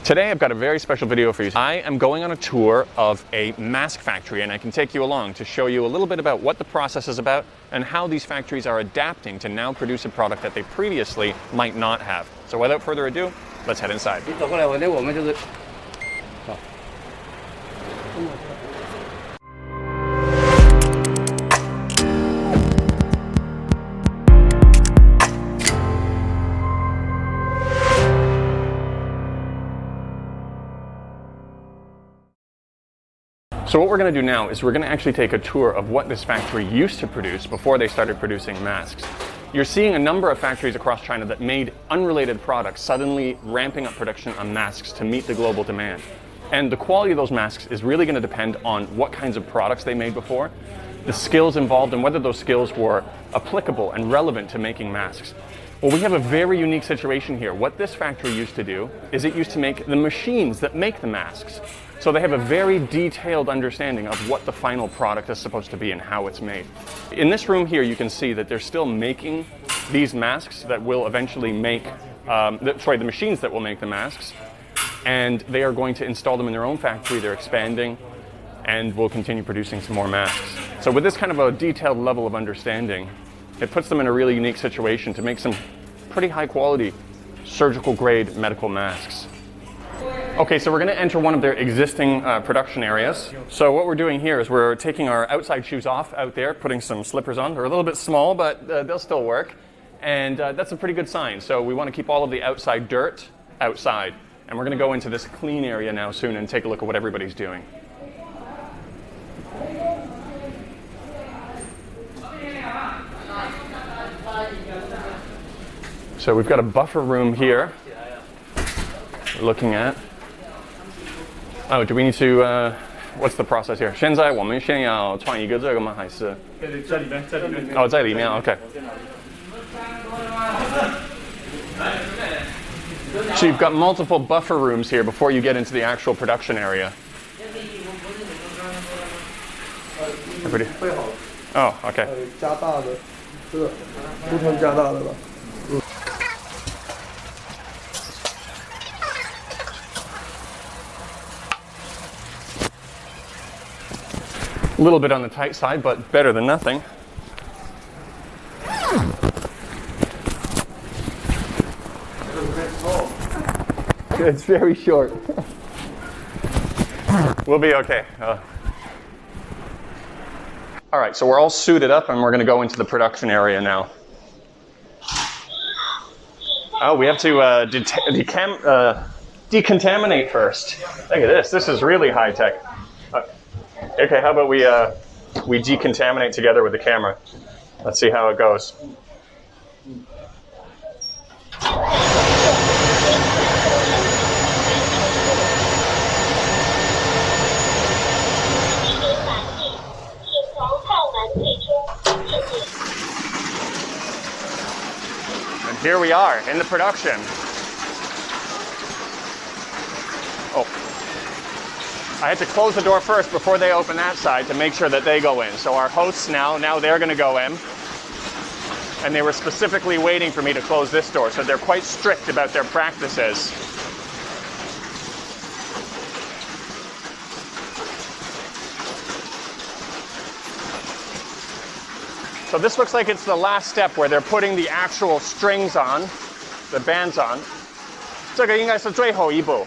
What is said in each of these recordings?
Today I've got a very special video for you. I am going on a tour of a mask factory, and I can take you along to show you a little bit about what the process is about and how these factories are adapting to now produce a product that they previously might not have. So without further ado, let's head inside. So what we're going to do now is we're going to actually take a tour of what this factory used to produce before they started producing masks. You're seeing a number of factories across China that made unrelated products suddenly ramping up production on masks to meet the global demand. And the quality of those masks is really going to depend on what kinds of products they made before, the skills involved, and whether those skills were applicable and relevant to making masks. Well, we have a very unique situation here. What this factory used to do is it used to make the machines that make the masks. So they have a very detailed understanding of what the final product is supposed to be and how it's made. In this room here, you can see that they're still making these masks that will eventually make, the machines that will make the masks. And they are going to install them in their own factory. They're expanding and will continue producing some more masks. So with this kind of a detailed level of understanding, it puts them in a really unique situation to make some pretty high quality surgical grade medical masks. Okay, so we're going to enter one of their existing production areas. So what we're doing here is we're taking our outside shoes off out there, putting some slippers on. They're a little bit small, but they'll still work. And that's a pretty good sign. So we want to keep all of the outside dirt outside. And we're going to go into this clean area now soon and take a look at what everybody's doing. So we've got a buffer room here we're looking at. Oh, do we need to, what's the process here? 现在我们先要创一个这个吗？还是？在里面，在里面。哦，在里面 ，OK. So you've got multiple buffer rooms here before you get into the actual production area. Oh, okay. 加大的，这个不同加大的吧。A little bit on the tight side, but better than nothing. It's very short. We'll be okay. All right, so we're all suited up and we're going to go into the production area now. Oh, we have to decontaminate first. Look at this. This is really high tech. Okay, how about we decontaminate together with the camera? Let's see how it goes. And here we are in the production. Oh. I had to close the door first before they open that side to make sure that they go in. So our hosts now they're going to go in. And they were specifically waiting for me to close this door. So they're quite strict about their practices. So this looks like it's the last step where they're putting the actual strings on, the bands on. 这个应该是最后一步，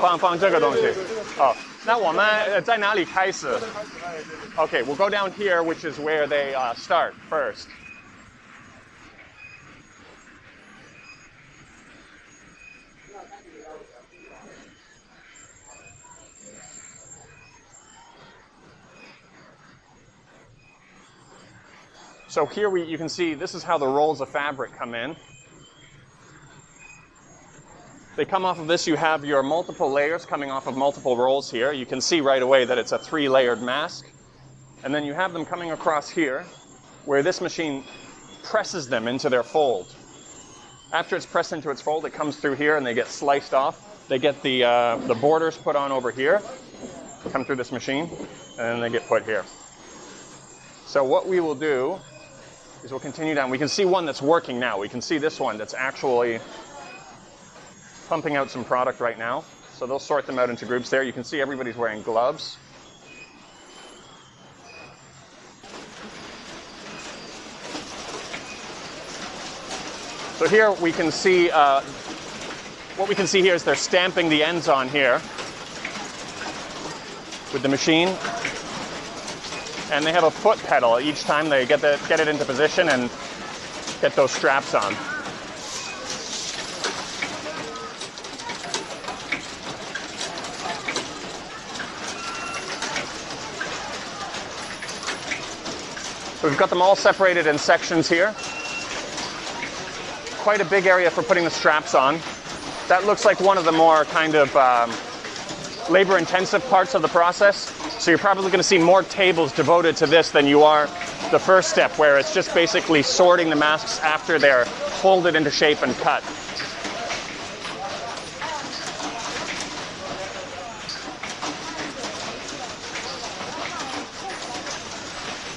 放这个东西。哦。那我们在哪里开始? Okay, we'll go down here, which is where they start first. So here you can see this is how the rolls of fabric come in. They come off of this, you have your multiple layers coming off of multiple rolls here. You can see right away that it's a 3-layered mask. And then you have them coming across here, where this machine presses them into their fold. After it's pressed into its fold, it comes through here and they get sliced off. They get the borders put on over here, come through this machine, and then they get put here. So what we will do is we'll continue down. We can see one that's working now. We can see this one that's actually pumping out some product right now. So they'll sort them out into groups there. You can see everybody's wearing gloves. So here we can see, what we can see here is they're stamping the ends on here with the machine. And they have a foot pedal each time they get it into position and get those straps on. So we've got them all separated in sections here. Quite a big area for putting the straps on. That looks like one of the more kind of labor-intensive parts of the process. So you're probably going to see more tables devoted to this than you are the first step, where it's just basically sorting the masks after they're folded into shape and cut.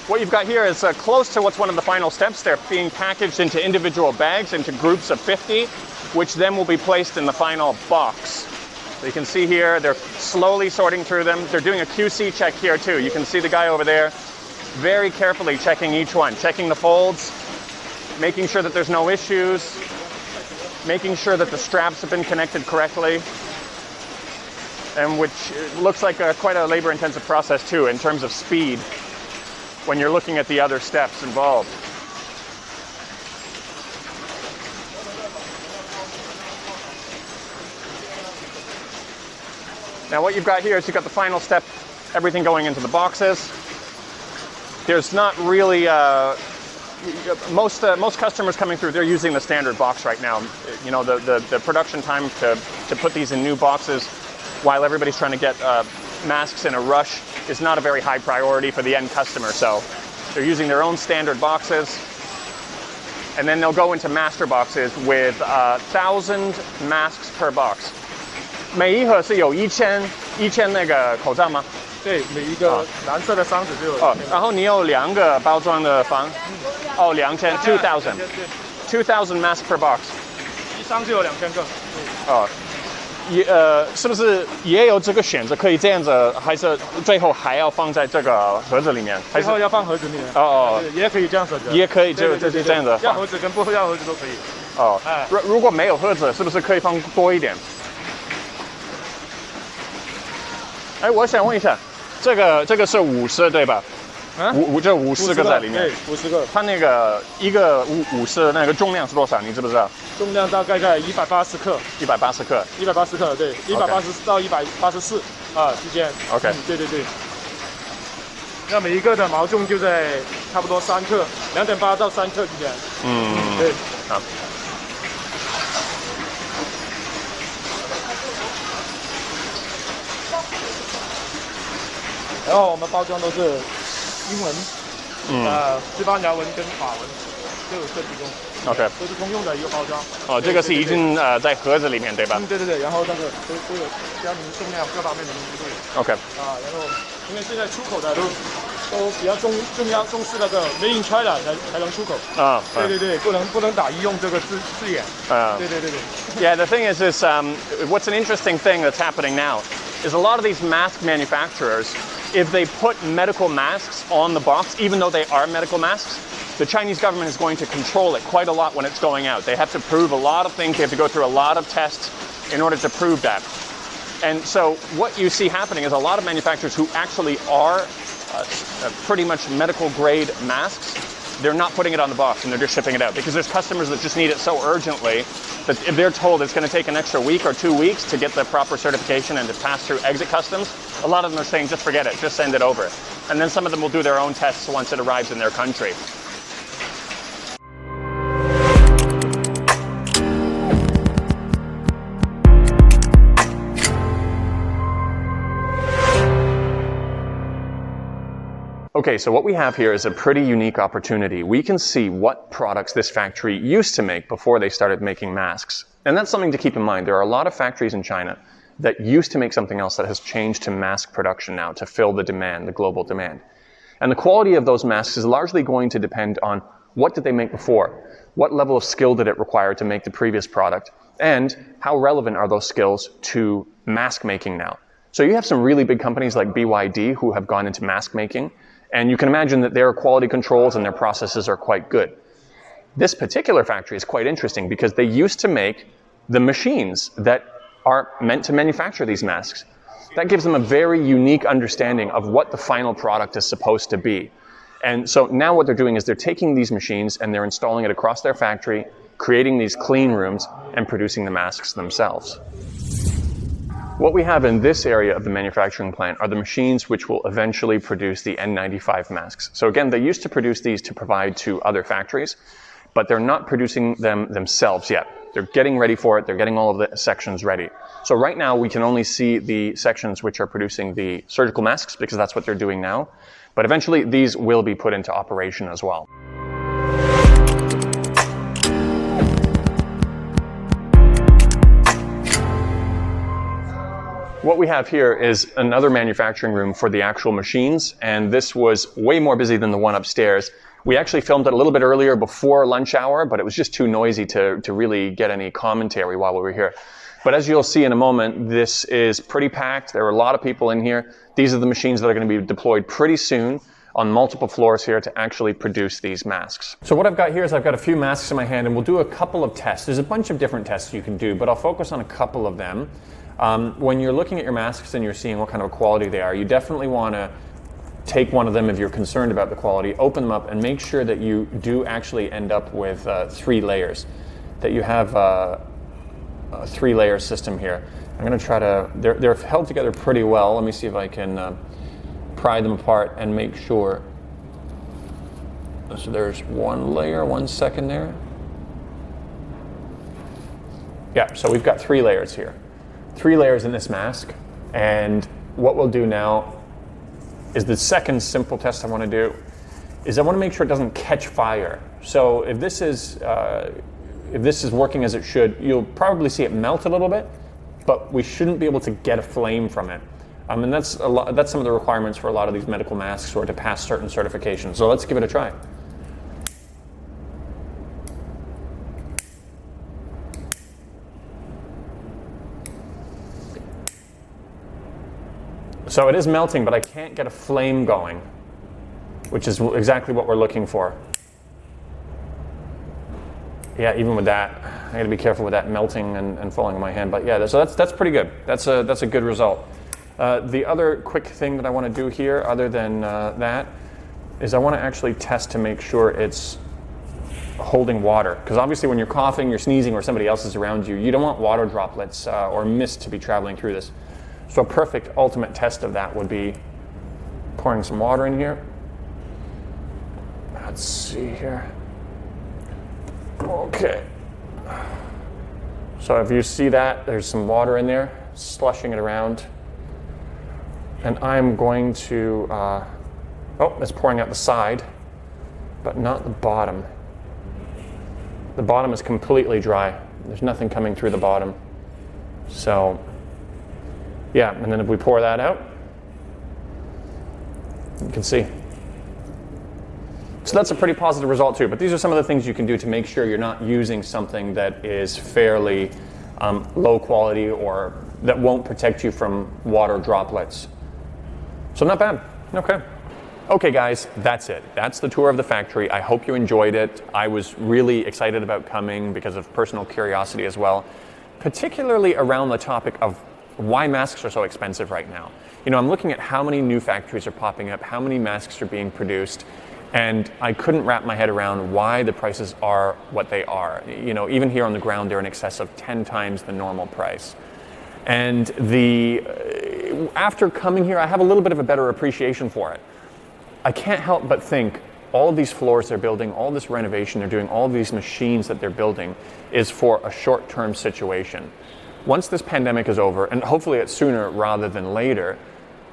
What you've got here is close to what's one of the final steps. They're being packaged into individual bags, into groups of 50, which then will be placed in the final box. So you can see here, they're slowly sorting through them. They're doing a QC check here too. You can see the guy over there very carefully checking each one, checking the folds, making sure that there's no issues, making sure that the straps have been connected correctly, and which looks like quite a labor-intensive process too in terms of speed when you're looking at the other steps involved. Now what you've got here is you've got the final step, everything going into the boxes. There's not really, most customers coming through, they're using the standard box right now. You know, the production time to put these in new boxes while everybody's trying to get masks in a rush is not a very high priority for the end customer. So they're using their own standard boxes, and then they'll go into master boxes with 1,000 masks per box. 每一盒是有1000那个口罩吗？对，每一个蓝色的箱子就有。哦，然后你有2个包装的房，哦，2000 2000 masks per box， 一箱就有2000个。哦，是不是也有这个选择可以这样子，还是最后还要放在这个盒子里面？最后要放盒子里面。哦，也可以这样选择。也可以就这样子。要盒子跟不要盒子都可以。哦，如果没有盒子，是不是可以放多一点？哎，我想问一下，这个是50对吧？啊，这50个在里面。对，50个。它那个一个50那个重量是多少？你知不知道？重量大概在180克。180克。180克，对，180到184之间。OK。对。那每一个的毛重就在差不多3克，2.8到3克之间。对。好。然后我们包装都是英文，西班牙文跟法文都有设计过。OK， 都是通用的一个包装。哦，这个是已经在盒子里面对吧？对。然后那个都有标明重量各方面的东西都有。OK。然后因为现在出口的都比较重视那个 Made in China 才能出口。对，不能打医用这个字眼。对。Yeah, the thing is what's an interesting thing that's happening now is a lot of these mask manufacturers, if they put medical masks on the box, even though they are medical masks, the Chinese government is going to control it quite a lot when it's going out. They have to prove a lot of things. They have to go through a lot of tests in order to prove that. And so what you see happening is a lot of manufacturers who actually are pretty much medical grade masks, they're not putting it on the box and they're just shipping it out because there's customers that just need it so urgently that if they're told it's going to take an extra week or 2 weeks to get the proper certification and to pass through exit customs, a lot of them are saying just forget it, just send it over. And then some of them will do their own tests once it arrives in their country. Okay, so what we have here is a pretty unique opportunity. We can see what products this factory used to make before they started making masks. And that's something to keep in mind. There are a lot of factories in China that used to make something else that has changed to mask production now to fill the demand, the global demand. And the quality of those masks is largely going to depend on what did they make before? What level of skill did it require to make the previous product? And how relevant are those skills to mask making now? So you have some really big companies like BYD who have gone into mask making, and you can imagine that their quality controls and their processes are quite good. This particular factory is quite interesting because they used to make the machines that are meant to manufacture these masks. That gives them a very unique understanding of what the final product is supposed to be. And so now what they're doing is they're taking these machines and they're installing it across their factory, creating these clean rooms, and producing the masks themselves. What we have in this area of the manufacturing plant are the machines which will eventually produce the N95 masks. So again, they used to produce these to provide to other factories, but they're not producing them themselves yet. They're getting ready for it. They're getting all of the sections ready. So right now we can only see the sections which are producing the surgical masks because that's what they're doing now. But eventually these will be put into operation as well. What we have here is another manufacturing room for the actual machines, and this was way more busy than the one upstairs. We actually filmed it a little bit earlier before lunch hour, but it was just too noisy to really get any commentary while we were here. But as you'll see in a moment, this is pretty packed. There are a lot of people in here. These are the machines that are going to be deployed pretty soon on multiple floors here to actually produce these masks. So what I've got here is I've got a few masks in my hand, and we'll do a couple of tests. There's a bunch of different tests you can do, but I'll focus on a couple of them. When you're looking at your masks and you're seeing what kind of quality they are, you definitely want to take one of them if you're concerned about the quality, open them up, and make sure that you do actually end up with 3 layers, that you have a 3-layer system here. I'm going to try to, they're held together pretty well. Let me see if I can pry them apart and make sure. So there's 1 layer, 1 second there. Yeah, so we've got 3 layers here. 3 layers in this mask, and what we'll do now is the second simple test I want to do is I want to make sure it doesn't catch fire. So if this is working as it should, you'll probably see it melt a little bit, but we shouldn't be able to get a flame from it. And that's some of the requirements for a lot of these medical masks or to pass certain certifications. So let's give it a try. So it is melting, but I can't get a flame going, which is exactly what we're looking for. Yeah, even with that, I gotta be careful with that melting and falling in my hand. But yeah, so that's pretty good. That's a good result. The other quick thing that I want to do here, other than that, is I want to actually test to make sure it's holding water. Because obviously when you're coughing, you're sneezing, or somebody else is around you, you don't want water droplets or mist to be traveling through this. So a perfect ultimate test of that would be pouring some water in here. Let's see here. Okay. So if you see that, there's some water in there, slushing it around. And I'm going to, oh, it's pouring out the side, but not the bottom. The bottom is completely dry. There's nothing coming through the bottom. So, yeah, and then if we pour that out, you can see. So that's a pretty positive result too, but these are some of the things you can do to make sure you're not using something that is fairly low quality or that won't protect you from water droplets. So not bad. Okay. Okay guys, that's it. That's the tour of the factory. I hope you enjoyed it. I was really excited about coming because of personal curiosity as well, particularly around the topic of why masks are so expensive right now. You know, I'm looking at how many new factories are popping up, how many masks are being produced, and I couldn't wrap my head around why the prices are what they are. You know, even here on the ground, they're in excess of 10 times the normal price. And after coming here, I have a little bit of a better appreciation for it. I can't help but think all of these floors they're building, all this renovation they're doing, all of these machines that they're building is for a short-term situation. Once this pandemic is over, and hopefully it's sooner rather than later,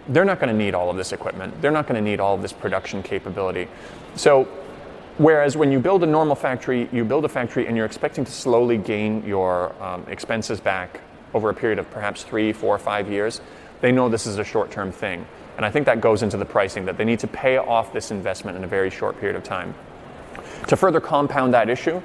they're not going to need all of this equipment. They're not going to need all of this production capability. So, whereas when you build a normal factory, you build a factory and you're expecting to slowly gain your expenses back over a period of perhaps 3, 4, 5 years, they know this is a short-term thing. And I think that goes into the pricing, that they need to pay off this investment in a very short period of time. To further compound that issue,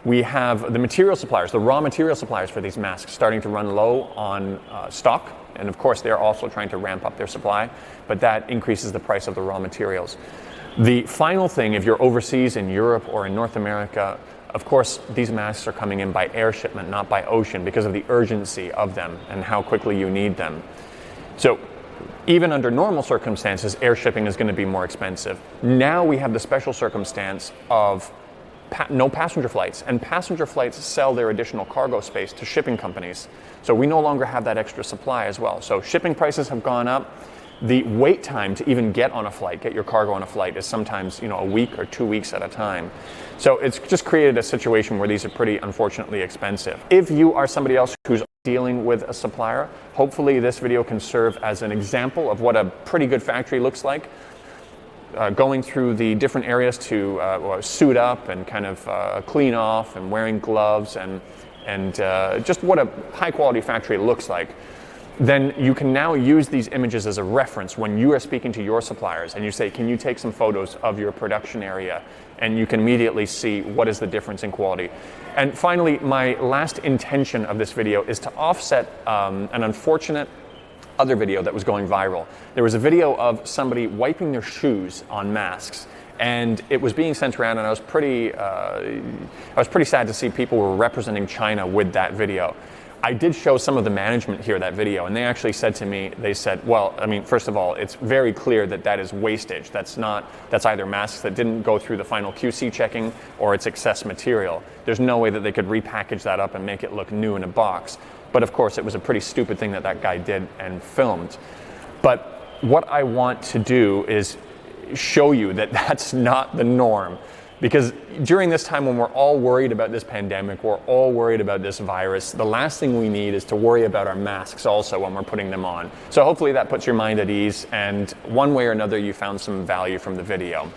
We have the material suppliers, the raw material suppliers for these masks starting to run low on stock. And of course, they're also trying to ramp up their supply, but that increases the price of the raw materials. The final thing, if you're overseas in Europe or in North America, of course, these masks are coming in by air shipment, not by ocean, because of the urgency of them and how quickly you need them. So even under normal circumstances, air shipping is going to be more expensive. Now we have the special circumstance of no passenger flights, and passenger flights sell their additional cargo space to shipping companies. So we no longer have that extra supply as well. So shipping prices have gone up. The wait time to even get on a flight, get your cargo on a flight, is sometimes, a week or 2 weeks at a time. So it's just created a situation where these are pretty unfortunately expensive. If you are somebody else who's dealing with a supplier, hopefully this video can serve as an example of what a pretty good factory looks like. Going through the different areas to suit up and kind of clean off, and wearing gloves, and just what a high quality factory looks like. Then you can now use these images as a reference when you are speaking to your suppliers and you say, can you take some photos of your production area? And you can immediately see what is the difference in quality. And finally, my last intention of this video is to offset an unfortunate other video that was going viral. There was a video of somebody wiping their shoes on masks, and it was being sent around, and I was pretty sad to see people were representing China with that video. I did show some of the management here that video, and they actually said to me, they said, well, I mean, first of all, it's very clear that that is wastage. That's either masks that didn't go through the final QC checking, or it's excess material. There's no way that they could repackage that up and make it look new in a box. But of course, it was a pretty stupid thing that that guy did and filmed. But what I want to do is show you that that's not the norm. Because during this time when we're all worried about this pandemic, we're all worried about this virus, the last thing we need is to worry about our masks also when we're putting them on. So hopefully that puts your mind at ease, and one way or another you found some value from the video.